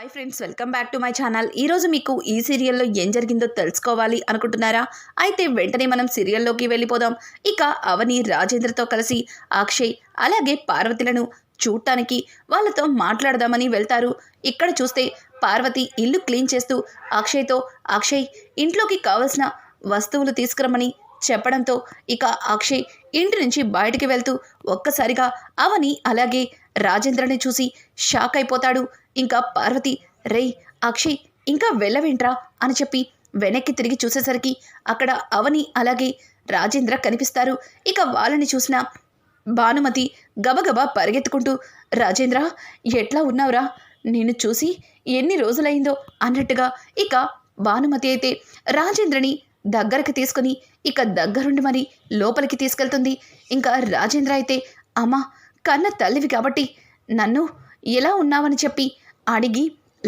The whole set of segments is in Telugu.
Hi friends, welcome back to my channel. ఈరోజు మీకు ఈ సీరియల్లో ఏం జరిగిందో తెలుసుకోవాలి అనుకుంటున్నారా? అయితే వెంటనే మనం సీరియల్లోకి వెళ్ళిపోదాం. ఇక అవని రాజేంద్రతో కలిసి అక్షయ్ అలాగే పార్వతిలను చూడటానికి వాళ్ళతో మాట్లాడదామని వెళ్తారు. ఇక్కడ చూస్తే పార్వతి ఇల్లు క్లీన్ చేస్తూ అక్షయ్తో అక్షయ్ ఇంట్లోకి కావలసిన వస్తువులు తీసుకురమ్మని చెప్పడంతో ఇక అక్షయ్ ఇంటి నుంచి బయటికి వెళ్తూ ఒక్కసారిగా అవని అలాగే రాజేంద్రని చూసి షాక్ అయిపోతాడు. ఇంకా పార్వతి, రేయ్ అక్షయ్ ఇంకా వెళ్ళవేంట్రా అని చెప్పి వెనక్కి తిరిగి చూసేసరికి అక్కడ అవని అలాగే రాజేంద్ర కనిపిస్తారు. ఇక వాళ్ళని చూసిన భానుమతి గబగబా పరిగెత్తుకుంటూ, రాజేంద్ర ఎట్లా ఉన్నావురా, నిన్ను చూసి ఎన్ని రోజులైందో అన్నట్టుగా ఇక భానుమతి అయితే రాజేంద్రని దగ్గరకు తీసుకుని ఇక దగ్గరుండి మరి లోపలికి తీసుకెళ్తుంది. ఇంకా రాజేంద్ర అయితే, అమ్మా కన్న తల్లివి కాబట్టి నన్ను ఎలా ఉన్నావని చెప్పి అడిగి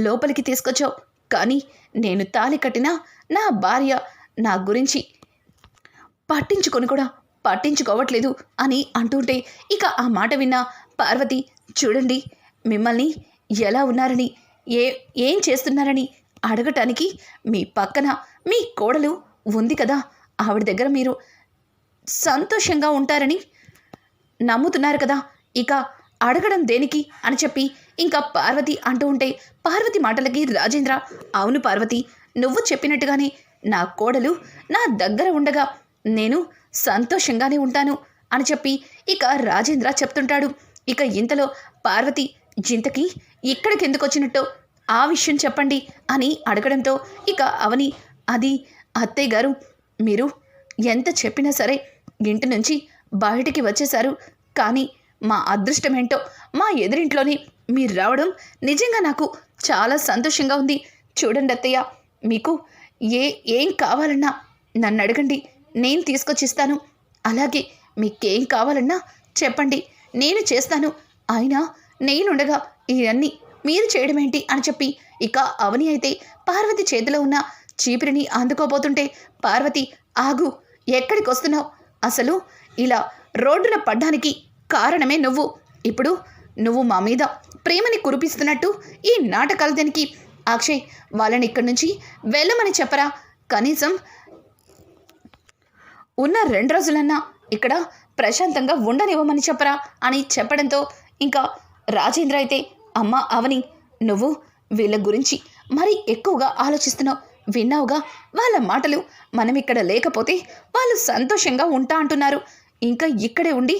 లోపలికి తీసుకొచ్చావు, కానీ నేను తాళి కట్టిన నా భార్య నా గురించి పట్టించుకోవట్లేదు అని అంటుంటే ఇక ఆ మాట విన్న పార్వతి, చూడండి మిమ్మల్ని ఎలా ఉన్నారని ఏం చేస్తున్నారని అడగటానికి మీ పక్కన మీ కోడలు ఉంది కదా, ఆవిడ దగ్గర మీరు సంతోషంగా ఉంటారని నమ్ముతున్నారు కదా, ఇక అడగడం దేనికి అని చెప్పి ఇంకా పార్వతి అంటూ ఉంటే పార్వతి మాటలకి రాజేంద్ర, అవును పార్వతి, నువ్వు చెప్పినట్టుగానే నా కోడలు నా దగ్గర ఉండగా నేను సంతోషంగానే ఉంటాను అని చెప్పి ఇక రాజేంద్ర చెప్తుంటాడు. ఇక ఇంతలో పార్వతి, ఇంతకి ఇక్కడికి ఎందుకు వచ్చినట్టో ఆ విషయం చెప్పండి అని అడగడంతో ఇక అవని, అది అత్తయ్య గారు, మీరు ఎంత చెప్పినా సరే ఇంటి నుంచి బయటికి వచ్చేశారు, కానీ మా అదృష్టమేంటో మా ఎదురింట్లోనే మీరు రావడం నిజంగా నాకు చాలా సంతోషంగా ఉంది. చూడండి అత్తయ్య, మీకు ఏం కావాలన్నా నన్ను అడగండి, నేను తీసుకొచ్చిస్తాను. అలాగే మీకేం కావాలన్నా చెప్పండి, నేను చేస్తాను. అయినా నేనుండగా ఇవన్నీ మీరు చేయడం ఏంటి అని చెప్పి ఇక అవని అయితే పార్వతి చేతిలో ఉన్న చీపిరిని అందుకోబోతుంటే, పార్వతి ఆగు, ఎక్కడికి వస్తున్నావు? అసలు ఇలా రోడ్డున పడ్డానికి కారణమే నువ్వు. ఇప్పుడు నువ్వు మా మీద ప్రేమని కురిపిస్తున్నట్టు ఈ నాటకాలు దేనికి? అక్షయ్ వాళ్ళని ఇక్కడి నుంచి వెళ్ళమని చెప్పరా, కనీసం ఉన్న 2 రోజులన్నా ఇక్కడ ప్రశాంతంగా ఉండనివ్వమని చెప్పరా అని చెప్పడంతో ఇంకా రాజేంద్ర అయితే, అమ్మ అవని, నువ్వు వీళ్ళ గురించి మరి ఎక్కువగా ఆలోచిస్తున్నావు. విన్నావుగా వాళ్ళ మాటలు, మనం ఇక్కడ లేకపోతే వాళ్ళు సంతోషంగా ఉంటా అంటున్నారు. ఇంకా ఇక్కడే ఉండి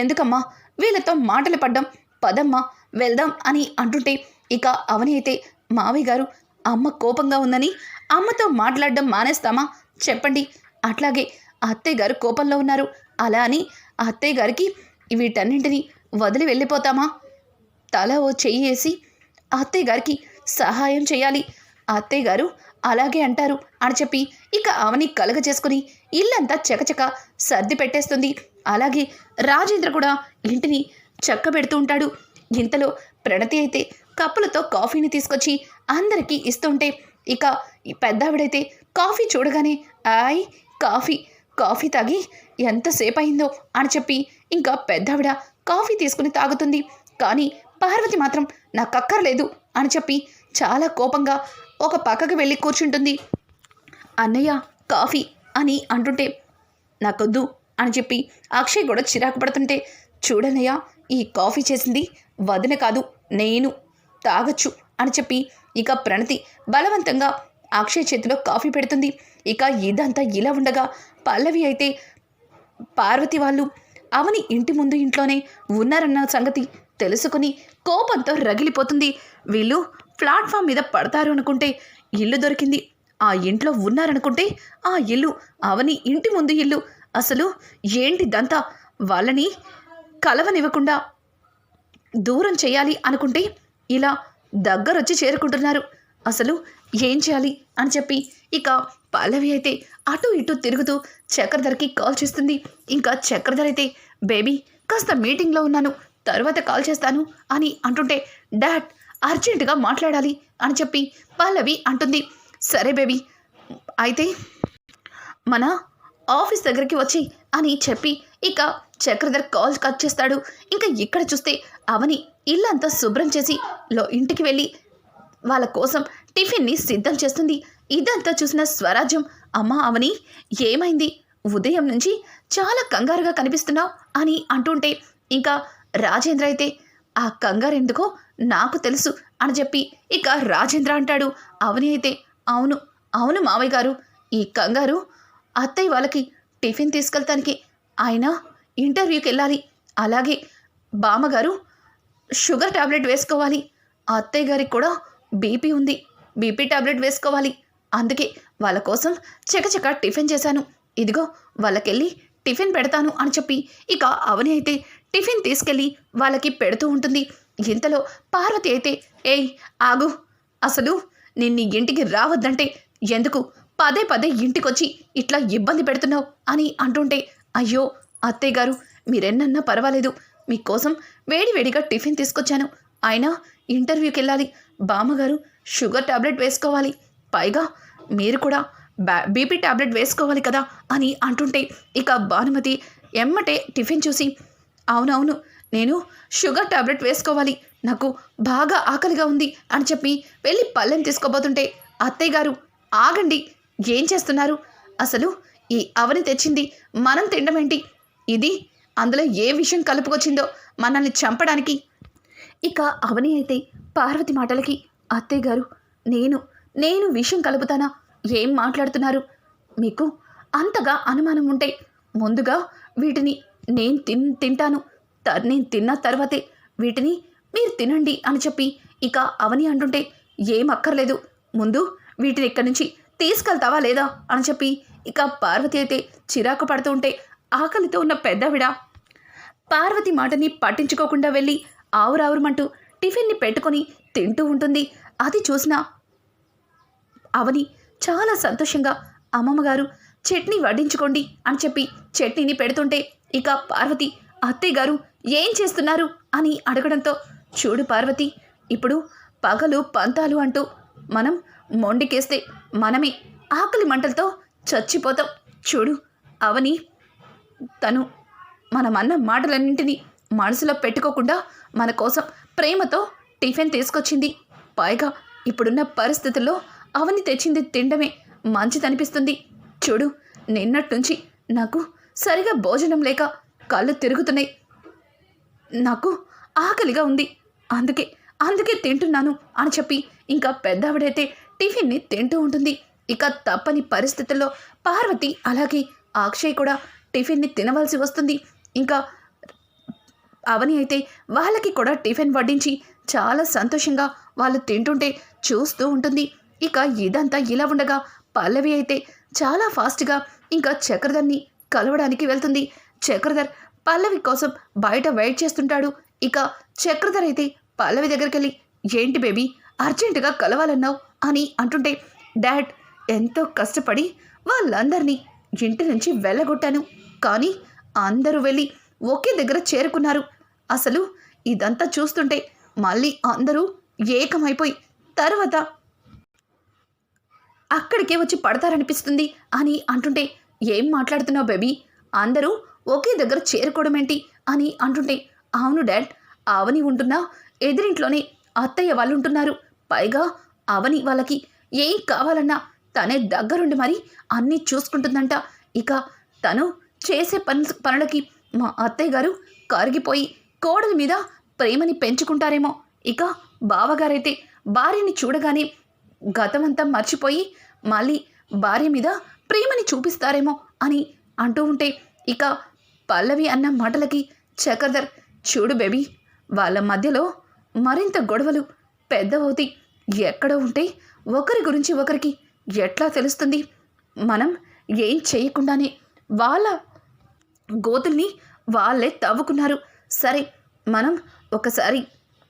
ఎందుకమ్మా వీళ్ళతో మాటలు పడ్డం, పదమ్మా వెళ్దాం అని అంటుంటే ఇక అవని అయితే, మావయ్య గారు అమ్మ కోపంగా ఉందని అమ్మతో మాట్లాడడం మానేస్తామా చెప్పండి, అట్లాగే అత్తయ్య గారు కోపంలో ఉన్నారు, అలా అని అత్తయ్య గారికి వీటన్నింటినీ వదిలి వెళ్ళిపోతామా? తల ఓ చెయ్యి వేసి అత్తయ్య గారికి సహాయం చేయాలి, అత్తయ్య గారు అలాగే అంటారు అని చెప్పి ఇక అవని కలగ చేసుకుని ఇల్లంతా చకచక సర్ది పెట్టేస్తుంది. అలాగే రాజేంద్ర కూడా ఇంటిని చక్కబెడుతూ ఉంటాడు. ఇంతలో ప్రణతి అయితే కప్పులతో కాఫీని తీసుకొచ్చి అందరికీ ఇస్తుంటే ఇక ఈ పెద్దావిడైతే కాఫీ చూడగానే, ఆయ్ కాఫీ తాగి ఎంతసేపు అయిందో అని చెప్పి ఇంకా పెద్దావిడ కాఫీ తీసుకుని తాగుతుంది. కానీ పార్వతి మాత్రం నాకు అక్కర్లేదు అని చెప్పి చాలా కోపంగా ఒక పక్కకి వెళ్ళి కూర్చుంటుంది. అన్నయ్య కాఫీ అని అంటుంటే, నాకొద్దు అని చెప్పి అక్షయ్ కూడా చిరాకు పడుతుంటే, చూడన్నయ్య ఈ కాఫీ చేసింది వదిన కాదు, నేను తాగొచ్చు అని చెప్పి ఇక ప్రణతి బలవంతంగా అక్షయ్ చేతిలో కాఫీ పెడుతుంది. ఇక ఇదంతా ఇలా ఉండగా పల్లవి అయితే పార్వతి వాళ్ళు అవని ఇంటి ముందు ఇంట్లోనే ఉన్నారన్న సంగతి తెలుసుకుని కోపంతో రగిలిపోతుంది. వీళ్ళు ప్లాట్ఫామ్ మీద పడతారు అనుకుంటే ఇల్లు దొరికింది, ఆ ఇంట్లో ఉన్నారనుకుంటే ఆ ఇల్లు అవని ఇంటి ముందు ఇల్లు, అసలు ఏంటిదంతా? వాళ్ళని కలవనివ్వకుండా దూరం చేయాలి అనుకుంటే ఇలా దగ్గరొచ్చి చేరుకుంటున్నారు, అసలు ఏం చేయాలి అని చెప్పి ఇక పల్లవి అయితే అటు ఇటు తిరుగుతూ చక్రధర్కి కాల్ చేస్తుంది. ఇంకా చక్రధర్ అయితే, బేబీ కాస్త మీటింగ్లో ఉన్నాను, తర్వాత కాల్ చేస్తాను అని అంటుంటే, డాడ్ అర్జెంటుగా మాట్లాడాలి అని చెప్పి పల్లవి అంటుంది. సరే బేబీ, అయితే మన ఆఫీస్ దగ్గరికి వచ్చి అని చెప్పి ఇక చక్రధర్ కాల్ కట్ చేస్తాడు. ఇంకా ఇక్కడ చూస్తే అవని ఇల్లంతా శుభ్రం చేసి ఇంటికి వెళ్ళి వాళ్ళ కోసం టిఫిన్ని సిద్ధం చేస్తుంది. ఇదంతా చూసిన స్వరాజ్యం, అమ్మా అవని ఏమైంది, ఉదయం నుంచి చాలా కంగారుగా కనిపిస్తున్నావు అని అంటుంటే ఇంకా రాజేంద్ర అయితే ఆ కంగారు ఎందుకో నాకు తెలుసు అని చెప్పి ఇక రాజేంద్ర అంటాడు. అవని అయితే అవును అవును మావయ్య గారు, ఈ కంగారు అత్తయ్య వాళ్ళకి టిఫిన్ తీసుకెళ్తానికి, ఆయన ఇంటర్వ్యూకి వెళ్ళాలి, అలాగే బామ్మగారు షుగర్ టాబ్లెట్ వేసుకోవాలి, అత్తయ్య గారికి కూడా బీపీ ఉంది, బీపీ టాబ్లెట్ వేసుకోవాలి, అందుకే వాళ్ళ కోసం చకచక టిఫిన్ చేశాను, ఇదిగో వాళ్ళకెళ్ళి టిఫిన్ పెడతాను అని చెప్పి ఇక అవని అయితే టిఫిన్ తీసుకెళ్ళి వాళ్ళకి పెడుతూ ఉంటుంది. ఇంతలో పార్వతి అయితే ఏయ్ ఆగు, అసలు నిన్ను ఇంటికి రావద్దంటే ఎందుకు పదే పదే ఇంటికొచ్చి ఇట్లా ఇబ్బంది పెడుతున్నావు అని అంటుంటే, అయ్యో అత్తయ్య గారు మీరెన్నన్నా పర్వాలేదు, మీకోసం వేడివేడిగా టిఫిన్ తీసుకొచ్చాను, ఆయన ఇంటర్వ్యూకి వెళ్ళాలి, బామ్మగారు షుగర్ టాబ్లెట్ వేసుకోవాలి, పైగా మీరు కూడా బీపీ టాబ్లెట్ వేసుకోవాలి కదా అని అంటుంటే ఇక భానుమతి ఎమ్మటే టిఫిన్ చూసి అవునవును నేను షుగర్ టాబ్లెట్ వేసుకోవాలి, నాకు బాగా ఆకలిగా ఉంది అని చెప్పి వెళ్ళి పళ్ళెం తీసుకోబోతుంటే, అత్తయ్య గారు ఆగండి, ఏం చేస్తున్నారు, అసలు ఈ అవని తెచ్చింది మనం తినడమేంటి, ఇది అందులో ఏ విషయం కలుపుకొచ్చిందో మనల్ని చంపడానికి. ఇక అవని అయితే పార్వతి మాటలకి అత్తయ్య గారు నేను విషయం కలుపుతానా, ఏం మాట్లాడుతున్నారు, మీకు అంతగా అనుమానం ఉంటే ముందుగా వీటిని నేను తింటాను, నేను తిన్న తర్వాతే వీటిని మీరు తినండి అని చెప్పి ఇక అవని అంటుంటే, ఏం అక్కర్లేదు, ముందు వీటిని ఇక్కడి నుంచి తీసుకెళ్తావా లేదా అని చెప్పి ఇక పార్వతి అయితే చిరాకు పడుతూ ఉంటే, ఆకలితో ఉన్న పెద్దవిడ పార్వతి మాటని పట్టించుకోకుండా వెళ్ళి ఆవురావురమంటూ టిఫిన్ని పెట్టుకొని తింటూ ఉంటుంది. అది చూసిన అవని చాలా సంతోషంగా అమ్మమ్మగారు చట్నీ వడ్డించుకోండి అని చెప్పి చట్నీని పెడుతుంటే ఇక పార్వతి అత్తయ్య గారు ఏం చేస్తున్నారు అని అడగడంతో, చూడు పార్వతి, ఇప్పుడు పగలు పంతాలు అంటూ మనం మొండికేస్తే మనమే ఆకలి మంటలతో చచ్చిపోతాం, చూడు అవని తను మనమన్న మాటలన్నింటినీ మనసులో పెట్టుకోకుండా మన కోసం ప్రేమతో టిఫిన్ తీసుకొచ్చింది, పైగా ఇప్పుడున్న పరిస్థితుల్లో అవని తెచ్చింది తినడమే మంచిదనిపిస్తుంది, చూడు నిన్నట్నుంచి నాకు సరిగా భోజనం లేక కళ్ళు తిరుగుతున్నాయి, నాకు ఆకలిగా ఉంది, అందుకే తింటున్నాను అని చెప్పి ఇంకా పెద్దవిడైతే టిఫిన్ని తింటూ ఉంటుంది. ఇక తప్పని పరిస్థితుల్లో పార్వతి అలాగే అక్షయ్ కూడా టిఫిన్ని తినవలసి వస్తుంది. ఇంకా అవని అయితే వాళ్ళకి కూడా టిఫిన్ వడ్డించి చాలా సంతోషంగా వాళ్ళు తింటుంటే చూస్తూ ఉంటుంది. ఇక ఇదంతా ఇలా ఉండగా పల్లవి అయితే చాలా ఫాస్ట్గా ఇంకా చక్రధర్ని కలవడానికి వెళ్తుంది. చక్రధర్ పల్లవి కోసం బయట వెయిట్ చేస్తుంటాడు. ఇక చక్రధర్ అయితే పల్లవి దగ్గరికి వెళ్ళి, ఏంటి బేబీ అర్జెంటుగా కలవాలన్నావు అని అంటుంటే, డాడ్ ఎంతో కష్టపడి వాళ్ళందరినీ ఇంటి నుంచి వెళ్ళగొట్టాను, కానీ అందరూ వెళ్ళి ఒకే దగ్గర చేరుకున్నారు, అసలు ఇదంతా చూస్తుంటే మళ్ళీ అందరూ ఏకమైపోయి తర్వాత అక్కడికే వచ్చి పడతారనిపిస్తుంది అని అంటుంటే, ఏం మాట్లాడుతున్నావు బేబీ, అందరూ ఒకే దగ్గర చేరుకోవడం ఏంటి అని అంటుంటే, అవును డాడ్, అవని ఉంటున్నా ఎదురింట్లోనే అత్తయ్య వాళ్ళు ఉంటున్నారు, పైగా అవని వాళ్ళకి ఏం కావాలన్నా తనే దగ్గరుండి మరి అన్నీ చూసుకుంటుందంట, ఇక తను చేసే పనులకి మా అత్తయ్య గారు కరిగిపోయి కోడల మీద ప్రేమని పెంచుకుంటారేమో, ఇక బావగారైతే భార్యని చూడగానే గతమంతా మర్చిపోయి మళ్ళీ భార్య మీద ప్రేమని చూపిస్తారేమో అని అంటూ ఉంటే, ఇక పల్లవి అన్న మాటలకి చక్రధర్, చూడు బేబీ, వాళ్ళ మధ్యలో మరింత గొడవలు పెద్దవవుతాయి, ఎక్కడో ఉంటే ఒకరి గురించి ఒకరికి ఎట్లా తెలుస్తుంది, మనం ఏం చేయకుండానే వాళ్ళ గోతుల్ని వాళ్ళే తవ్వుకున్నారు, సరే మనం ఒకసారి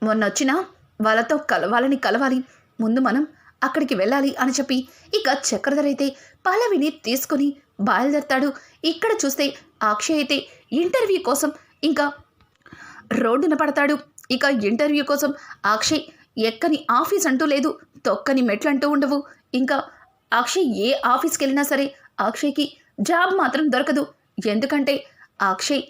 మొన్నొచ్చిన వాళ్ళని కలవాలి, ముందు మనం అక్కడికి వెళ్ళాలి అని చెప్పి ఇక చక్రధర్ అయితే పల్లవిని తీసుకొని బయలుదేరతాడు. ఇక్కడ చూస్తే అక్షయ్ అయితే ఇంటర్వ్యూ కోసం ఇంకా రోడ్డున పడతాడు. ఇక ఇంటర్వ్యూ కోసం అక్షయ్ ఎక్కని ఆఫీస్ అంటూ లేదు, తొక్కని మెట్లంటూ ఉండవు. ఇంకా అక్షయ్ ఏ ఆఫీస్కి వెళ్ళినా సరే అక్షయ్కి జాబ్ మాత్రం దొరకదు, ఎందుకంటే అక్షయ్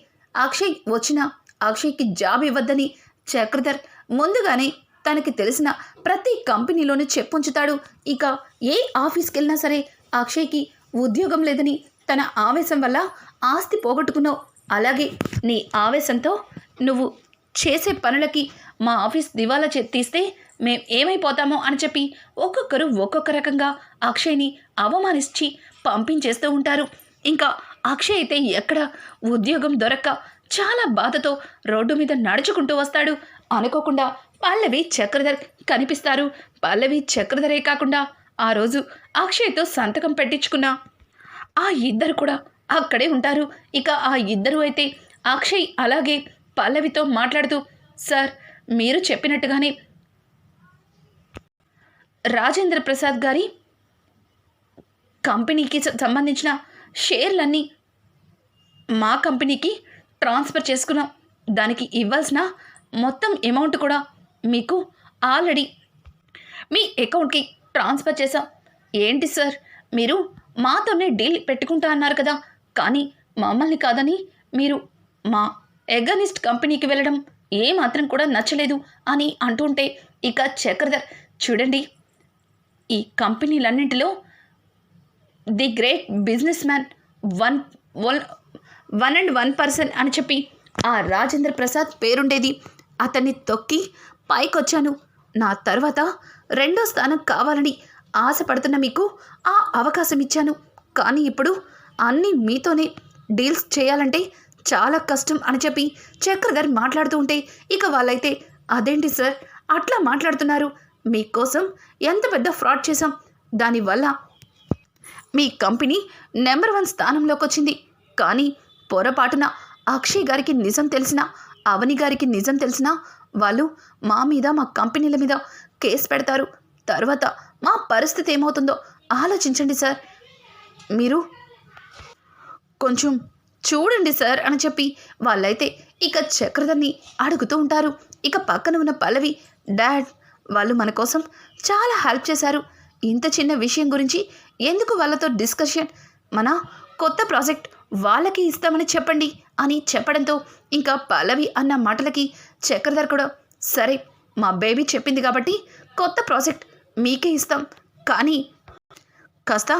వచ్చిన అక్షయ్కి జాబ్ ఇవ్వద్దని చక్రధర్ ముందుగానే తనకి తెలిసిన ప్రతి కంపెనీలోనూ చెప్పుంచుతాడు. ఇక ఏ ఆఫీస్కి వెళ్ళినా సరే అక్షయ్కి ఉద్యోగం లేదని తన ఆవేశం వల్ల ఆస్తి పోగొట్టుకున్నావు. అలాగే నీ ఆవేశంతో నువ్వు చేసే పనులకి మా ఆఫీస్ దివాలా తీస్తే మేం ఏమైపోతామో అని చెప్పి ఒక్కొక్కరు ఒక్కొక్క రకంగా అక్షయ్ని అవమానించి పంపించేస్తూ ఉంటారు. ఇంకా అక్షయ్ అయితే ఎక్కడ ఉద్యోగం దొరక్క చాలా బాధతో రోడ్డు మీద నడుచుకుంటూ వస్తాడు. అనుకోకుండా పల్లవి చక్రధర్ కనిపిస్తారు. పల్లవి చక్రధరే కాకుండా ఆ రోజు అక్షయ్తో సంతకం పెట్టించుకున్న ఆ ఇద్దరు కూడా అక్కడే ఉంటారు. ఇక ఆ ఇద్దరు అయితే అక్షయ్ అలాగే పల్లవితో మాట్లాడుతూ, సార్ మీరు చెప్పినట్టుగానే రాజేంద్ర ప్రసాద్ గారి కంపెనీకి సంబంధించిన షేర్లన్నీ మా కంపెనీకి ట్రాన్స్ఫర్ చేసుకున్నాం. దానికి ఇవ్వాల్సిన మొత్తం అమౌంట్ కూడా మీకు ఆల్రెడీ మీ అకౌంట్కి ట్రాన్స్ఫర్ చేశాం. ఏంటి సార్ మీరు మాతోనే డీల్ పెట్టుకుంటా అన్నారు కదా, కానీ మమ్మల్ని కాదని మీరు మా ఎగనిస్ట్ కంపెనీకి వెళ్ళడం ఏమాత్రం కూడా నచ్చలేదు అని అంటుంటే ఇక చక్రధర్, చూడండి ఈ కంపెనీలన్నింటిలో ది గ్రేట్ బిజినెస్ మ్యాన్ 1% అని చెప్పి ఆ రాజేంద్ర ప్రసాద్ పేరుండేది. అతన్ని తొక్కి పైకొచ్చాను. నా తర్వాత 2వ స్థానం కావాలని ఆశపడుతున్న మీకు ఆ అవకాశం ఇచ్చాను. కానీ ఇప్పుడు అన్నీ మీతోనే డీల్స్ చేయాలంటే చాలా కష్టం అని చెప్పి చక్రధర్ మాట్లాడుతూ ఉంటే ఇక వాళ్ళైతే, అదేంటి సార్ అట్లా మాట్లాడుతున్నారు, మీకోసం ఎంత పెద్ద ఫ్రాడ్ చేశాం, దానివల్ల మీ కంపెనీ నెంబర్ 1 స్థానంలోకి వచ్చింది. కానీ పొరపాటున అక్షయ్ గారికి నిజం తెలిసినా, అవని గారికి నిజం తెలిసినా వాళ్ళు మా మీద మా కంపెనీల మీద కేసు పెడతారు. తర్వాత మా పరిస్థితి ఏమవుతుందో ఆలోచించండి సార్, మీరు కొంచెం చూడండి సార్ అని చెప్పి వాళ్ళైతే ఇక చక్రధర్ని అడుగుతూ ఉంటారు. ఇక పక్కన ఉన్న పల్లవి, డాడ్ వాళ్ళు మన కోసం చాలా హెల్ప్ చేశారు. ఇంత చిన్న విషయం గురించి ఎందుకు వాళ్ళతో డిస్కషన్, మన కొత్త ప్రాజెక్ట్ వాళ్ళకి ఇస్తామని చెప్పండి అని చెప్పడంతో ఇంకా పల్లవి అన్న మాటలకి చక్రధర్ కూడా, సరే మా బేబీ చెప్పింది కాబట్టి కొత్త ప్రాజెక్ట్ మీకే ఇస్తాం, కానీ కాస్త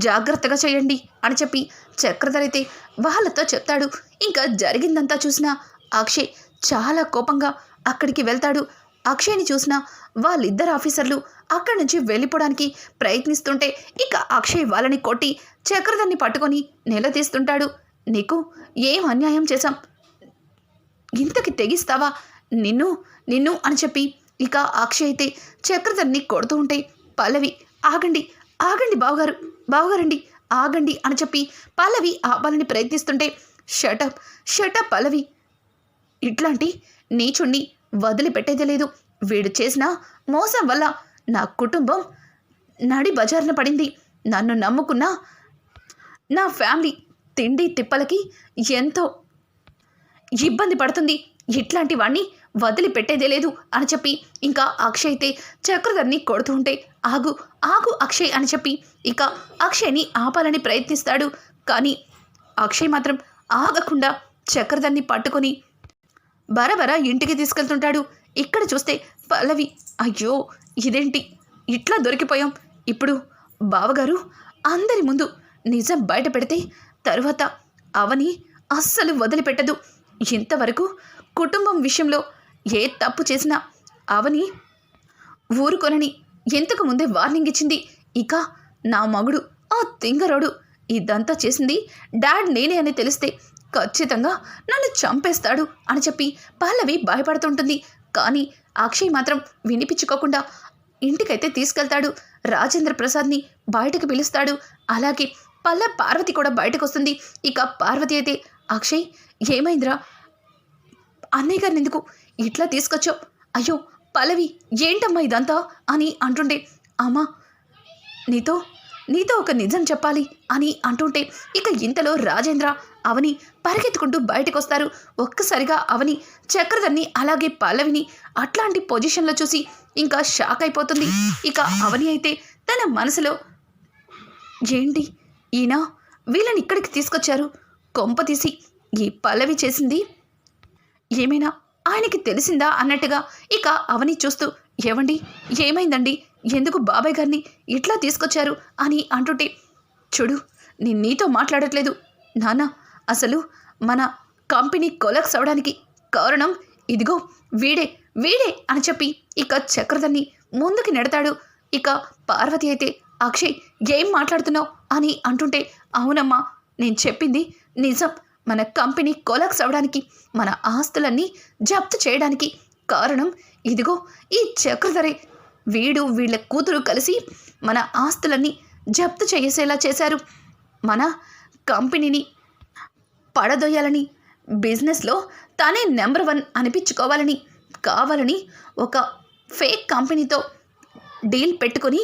జాగ్రత్తగా చేయండి అని చెప్పి చక్రధర్ అయితే వాళ్ళతో చెప్తాడు. ఇంకా జరిగిందంతా చూసిన అక్షయ్ చాలా కోపంగా అక్కడికి వెళ్తాడు. అక్షయ్ని చూసిన వాళ్ళిద్దరు ఆఫీసర్లు అక్కడి నుంచి వెళ్ళిపోవడానికి ప్రయత్నిస్తుంటే ఇక అక్షయ్ వాళ్ళని కొట్టి చక్రధర్ని పట్టుకొని నిలదీస్తుంటాడు. నీకు ఏం అన్యాయం చేశాం, ఇంతకి తెగిస్తావా, నిన్ను నిన్ను అని చెప్పి ఇక అక్షయ్ అయితే చక్రధర్ని కొడుతూ ఉంటే పల్లవి, ఆగండి ఆగండి బావగారు, బావగారండి ఆగండి అని చెప్పి పల్లవి ఆపాలని ప్రయత్నిస్తుంటే, షటప్ షటప్ పల్లవి, ఇట్లాంటి నీచుణ్ణి వదిలిపెట్టేదే లేదు. వీడు చేసిన మోసం వల్ల నా కుటుంబం నడి బజార్న పడింది. నన్ను నమ్ముకున్న నా ఫ్యామిలీ తిండి తిప్పలకి ఎంతో ఇబ్బంది పడుతుంది. ఇట్లాంటి వాణ్ణి వదిలిపెట్టేదే లేదు అని చెప్పి ఇంకా అక్షయ్ అయితే చక్రధర్ని కొడుతూ ఉంటే, ఆగు ఆగు అక్షయ్ అని చెప్పి ఇక అక్షయ్ని ఆపాలని ప్రయత్నిస్తాడు. కానీ అక్షయ్ మాత్రం ఆగకుండా చక్రధర్ని పట్టుకొని బరబర ఇంటికి తీసుకెళ్తుంటాడు. ఇక్కడ చూస్తే పల్లవి, అయ్యో ఇదేంటి ఇట్లా దొరికిపోయాం, ఇప్పుడు బావగారు అందరి ముందు నిజం బయట పెడితే తరువాత అవని అస్సలు వదిలిపెట్టదు. ఇంతవరకు కుటుంబం విషయంలో ఏ తప్పు చేసినా అవని ఊరుకొనని ఇంతకు ముందే వార్నింగ్ ఇచ్చింది. ఇక నా మగుడు ఆ తింగరోడు ఇదంతా చేసింది డాడ్ నేనే అని తెలిస్తే ఖచ్చితంగా నన్ను చంపేస్తాడు అని చెప్పి పల్లవి భయపడుతుంటుంది. కానీ అక్షయ్ మాత్రం వినిపించుకోకుండా ఇంటికైతే తీసుకెళ్తాడు. రాజేంద్ర ప్రసాద్ని బయటకు పిలుస్తాడు. అలాగే పార్వతి కూడా బయటకు వస్తుంది. ఇక పార్వతి అయితే, అక్షయ్ ఏమైందిరా, అన్నయ్య గారిని ఎందుకు ఇట్లా తీసుకొచ్చావు, అయ్యో పల్లవి ఏంటమ్మా ఇదంతా అని అంటుంటే, అమ్మా నీతో ఒక నిజం చెప్పాలి అని అంటుంటే ఇక ఇంతలో రాజేంద్ర అవని పరిగెత్తుకుంటూ బయటకు వస్తారు. ఒక్కసారిగా అవని చక్రధర్ని అలాగే పల్లవిని అట్లాంటి పొజిషన్లో చూసి ఇంకా షాక్ అయిపోతుంది. ఇక అవని అయితే తన మనసులో, ఏంటి ఈయన వీళ్ళని ఇక్కడికి తీసుకొచ్చారు, కొంప తీసి ఈ పల్లవి చేసింది ఏమైనా ఆయనకి తెలిసిందా అన్నట్టుగా ఇక అవని చూస్తూ, ఏవండి, ఏమైందండి, ఎందుకు బాబాయ్ గారిని ఇట్లా తీసుకొచ్చారు అని అంటుంటే, చూడు, నేను నీతో మాట్లాడట్లేదు నాన్న, అసలు మన కంపెనీ కొలాప్స్ అవడానికి కారణం ఇదిగో వీడే వీడే అని చెప్పి ఇక చక్రధర్ని ముందుకి నెడతాడు. ఇక పార్వతి అయితే, అక్షయ్, ఏం మాట్లాడుతున్నావు అని అంటుంటే, అవునమ్మా, నేను చెప్పింది నిజం. మన కంపెనీ కొలాప్స్ అవడానికి, మన ఆస్తులన్నీ జప్తు చేయడానికి కారణం ఇదిగో ఈ చక్రధరే. వీళ్ళ కూతురు కలిసి మన ఆస్తులన్నీ జప్తు చేసేలా చేశారు. మన కంపెనీని పడదొయ్యాలని, బిజినెస్లో తనే నెంబర్ 1 అనిపించుకోవాలని కావాలని ఒక ఫేక్ కంపెనీతో డీల్ పెట్టుకొని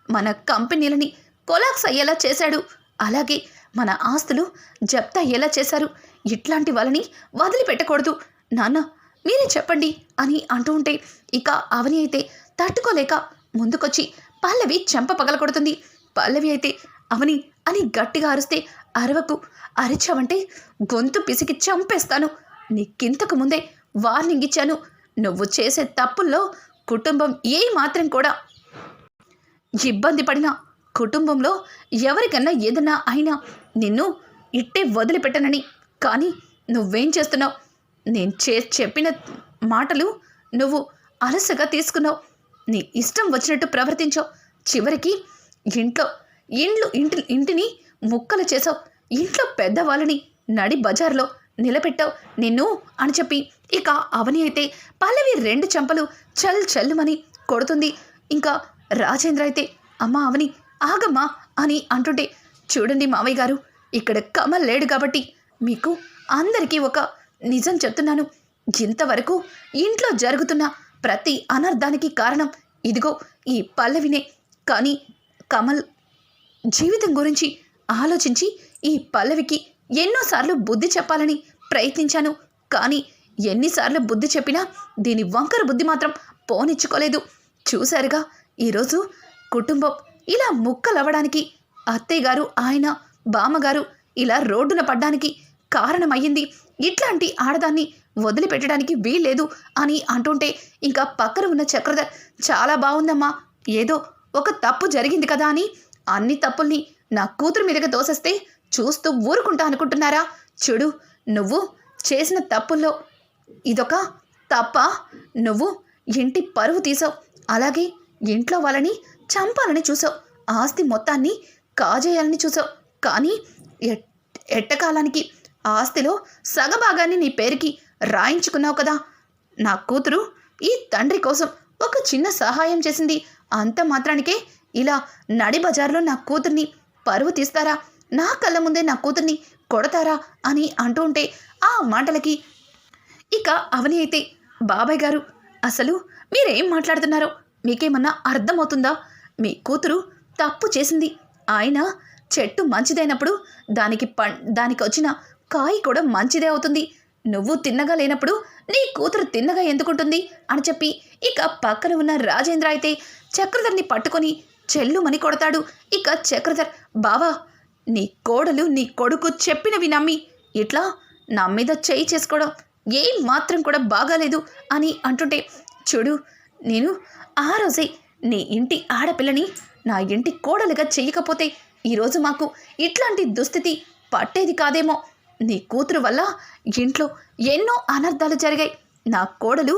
మన కంపెనీలని కొలాప్స్ అయ్యేలా చేశాడు. అలాగే మన ఆస్తులు జప్తు అయ్యేలా చేశారు. ఇట్లాంటి వాళ్ళని వదిలిపెట్టకూడదు నాన్న, మీరే చెప్పండి అని అంటూ ఉంటే ఇక అవని అయితే తట్టుకోలేక ముందుకొచ్చి పల్లవి చెంప పగలకొడుతుంది. పల్లవి అయితే, అవని అని గట్టిగా అరిస్తే, అరవకు, అరిచావంటే గొంతు పిసికి చంపేస్తాను. నీకింతకు ముందే వార్నింగ్ ఇచ్చాను. నువ్వు చేసే తప్పుల్లో కుటుంబం ఏ మాత్రం కూడా ఇబ్బంది పడినా, కుటుంబంలో ఎవరికన్నా ఏదన్నా అయినా నిన్ను ఇట్టే వదిలిపెట్టనని. కానీ నువ్వేం చేస్తున్నావు? నేను చెప్పిన మాటలు నువ్వు అలసగా తీసుకున్నావు. నీ ఇష్టం వచ్చినట్టు ప్రవర్తించావు. చివరికి ఇంటిని ముక్కలు చేసావు. ఇంట్లో పెద్దవాళ్ళని నడి బజార్లో నిలబెట్టావు నిన్ను అని చెప్పి ఇక అవని అయితే పల్లవి 2 చెంపలు చల్లుమని కొడుతుంది. ఇంకా రాజేంద్ర అయితే, అమ్మా అవని, ఆగమ్మా అని అంటుంటే, చూడండి మావయ్య గారు, ఇక్కడ కమల్ లేడు కాబట్టి మీకు అందరికీ ఒక నిజం చెప్తున్నాను. ఇంతవరకు ఇంట్లో జరుగుతున్న ప్రతి అనర్థానికి కారణం ఇదిగో ఈ పల్లవినే. కానీ కమల్ జీవితం గురించి ఆలోచించి ఈ పల్లవికి ఎన్నోసార్లు బుద్ధి చెప్పాలని ప్రయత్నించాను. కానీ ఎన్నిసార్లు బుద్ధి చెప్పినా దీని వంకర బుద్ధి మాత్రం పోనిచ్చుకోలేదు. చూశారుగా ఈరోజు కుటుంబం ఇలా ముక్కలవ్వడానికి అత్తయ్య గారు, ఆయన బామ్మగారు ఇలా రోడ్డున పడ్డానికి కారణమయ్యింది. ఇట్లాంటి ఆడదాన్ని వదిలిపెట్టడానికి వీల్లేదు అని అంటుంటే ఇంకా పక్కన ఉన్న చక్రధర్, చాలా బాగుందమ్మా, ఏదో ఒక తప్పు జరిగింది కదా అని అన్ని తప్పుల్ని నా కూతురు మీదగా తోసేస్తే చూస్తూ ఊరుకుంటా అనుకుంటున్నారా? చూడు, నువ్వు చేసిన తప్పుల్లో ఇదొక తప్ప. నువ్వు ఇంటి పరువు తీసావు, అలాగే ఇంట్లో వాళ్ళని చంపాలని చూసావు, ఆస్తి మొత్తాన్ని కాజేయాలని చూసావు. కానీ ఎట్టకాలానికి ఆస్తిలో సగభాగాన్ని నీ పేరుకి రాయించుకున్నావు కదా. నా కూతురు ఈ తండ్రి కోసం ఒక చిన్న సహాయం చేసింది, అంత మాత్రానికే ఇలా నడి బజార్లో నా కూతుర్ని పరువు తీస్తారా? నా కళ్ళ ముందే నా కూతుర్ని కొడతారా అని అంటూ ఉంటే ఆ మాటలకి ఇక అవని అయితే, బాబాయ్ గారు, అసలు మీరేం మాట్లాడుతున్నారో మీకేమన్నా అర్థమవుతుందా? మీ కూతురు తప్పు చేసింది. ఆయన చెట్టు మంచిదైనప్పుడు దానికి వచ్చిన కాయ కూడా మంచిదే అవుతుంది. నువ్వు తిన్నగా లేనప్పుడు నీ కూతురు తిన్నగా ఎందుకుంటుంది అని చెప్పి ఇక పక్కన ఉన్న రాజేంద్ర అయితే చక్రధర్ని పట్టుకొని చెల్లుమని కొడతాడు. ఇక చక్రధర్, బావా, నీ కోడలు నీ కొడుకు చెప్పినవి నమ్మి ఇట్లా నా మీద చేయి చేసుకోవడం ఏం మాత్రం కూడా బాగాలేదు అని అంటుంటే, చూడు, నేను ఆ రోజే నీ ఇంటి ఆడపిల్లని నా ఇంటి కోడలుగా చెయ్యకపోతే ఈరోజు మాకు ఇట్లాంటి దుస్థితి పట్టేది కాదేమో. నీ కూతురు వల్ల ఇంట్లో ఎన్నో అనర్థాలు జరిగాయి. నా కోడలు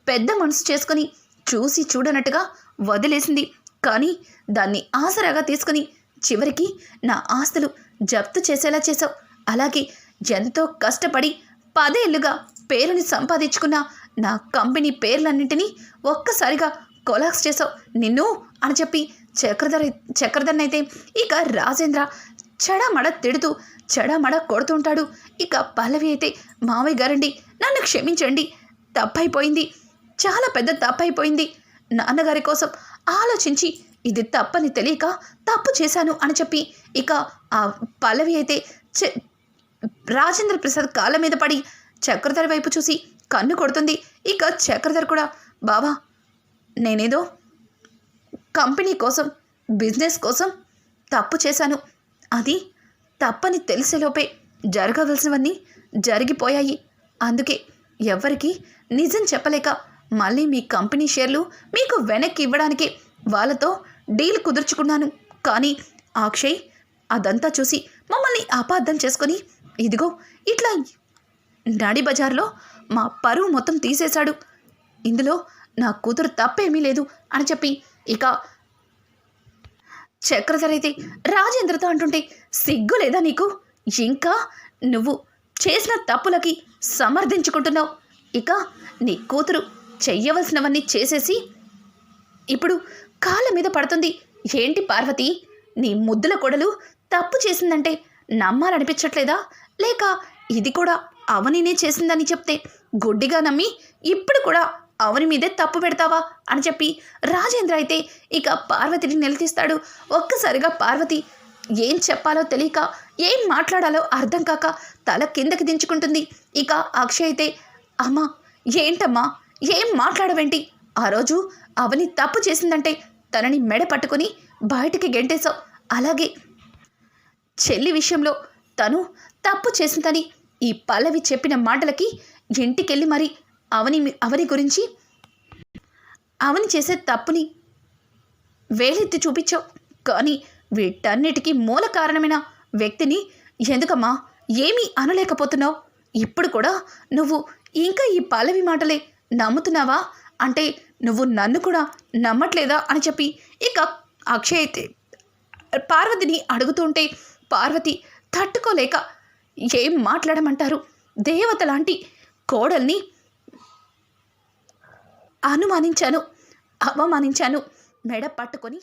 పెద్ద మనసు చేసుకుని చూసి చూడనట్టుగా వదిలేసింది. కానీ దాన్ని ఆసరాగా తీసుకుని చివరికి నా ఆస్తులు జప్తు చేసేలా చేసావు. అలాగే ఎంతో కష్టపడి 10 ఏళ్లుగా పేరుని సంపాదించుకున్న నా కంపెనీ పేర్లన్నింటినీ ఒక్కసారిగా కొలాప్స్ చేసావు నిన్ను అని చెప్పి చక్రధర్నైతే ఇక రాజేంద్ర చెడమడ తిడుతూ చెడమడ కొడుతుంటాడు. ఇక పల్లవి అయితే, మావయ్య గారండి, నన్ను క్షమించండి, తప్పైపోయింది, చాలా పెద్ద తప్పైపోయింది. నాన్నగారి కోసం ఆలోచించి ఇది తప్పని తెలియక తప్పు చేశాను అని చెప్పి ఇక ఆ పల్లవి అయితే రాజేంద్ర ప్రసాద్ కాళ్ళ మీద పడి చక్రధర్ వైపు చూసి కన్ను కొడుతుంది. ఇక చక్రధర్ కూడా, బావా, నేనేదో కంపెనీ కోసం, బిజినెస్ కోసం తప్పు చేశాను. అది తప్పని తెలిసేలోపే జరగవలసినవన్నీ జరిగిపోయాయి. అందుకే ఎవ్వరికి నిజం చెప్పలేక మళ్ళీ మీ కంపెనీ షేర్లు మీకు వెనక్కి ఇవ్వడానికి వాళ్ళతో డీల్ కుదుర్చుకున్నాను. కానీ అక్షయ్ అదంతా చూసి మమ్మల్ని అపార్థం చేసుకొని ఇదిగో ఇట్లా నడి బజార్లో మా పరువు మొత్తం తీసేశాడు. ఇందులో నా కూతురు తప్పేమీ లేదు అని చెప్పి ఇక చక్రధర్ అయితే రాజేంద్రతో అంటుంటే, సిగ్గు లేదా నీకు? ఇంకా నువ్వు చేసిన తప్పులకి సమర్థించుకుంటున్నావు. ఇక నీ కూతురు చెయ్యవలసినవన్నీ చేసేసి ఇప్పుడు కాళ్ళ మీద పడుతుంది. ఏంటి పార్వతి, నీ ముద్దుల కొడలు తప్పు చేసిందంటే నమ్మాలనిపించట్లేదా? లేక ఇది కూడా అవనినే చేసిందని చెప్తే గుడ్డిగా నమ్మి ఇప్పుడు కూడా అవని మీదే తప్పు పెడతావా అని చెప్పి రాజేంద్ర అయితే ఇక పార్వతిని నిలదీస్తాడు. ఒక్కసారిగా పార్వతి ఏం చెప్పాలో తెలియక ఏం మాట్లాడాలో అర్థం కాక తల కిందకి దించుకుంటుంది. ఇక అక్షయ్ అయితే, అమ్మా ఏంటమ్మా, ఏం మాట్లాడవేంటి? ఆ రోజు అవని తప్పు చేసిందంటే తనని మెడ పట్టుకొని బయటికి గెంటేశావు. అలాగే చెల్లి విషయంలో తను తప్పు చేసిందని ఈ పల్లవి చెప్పిన మాటలకి ఇంటికెళ్ళి మరి అవని గురించి అవని చేసే తప్పుని వేలెత్తి చూపించావు. కానీ వీటన్నిటికీ మూల కారణమైన వ్యక్తిని ఎందుకమ్మా ఏమీ అనలేకపోతున్నావు? ఇప్పుడు కూడా నువ్వు ఇంకా ఈ పల్లవి మాటలే నమ్ముతున్నావా? అంటే నువ్వు నన్ను కూడా నమ్మట్లేదా అని చెప్పి ఇక అక్షయ్ అయితే పార్వతిని అడుగుతుంటే పార్వతి తట్టుకోలేక ఏం మాట్లాడమంటారు, దేవత లాంటి కోడల్ని అవమానించాను, మెడ పట్టుకొని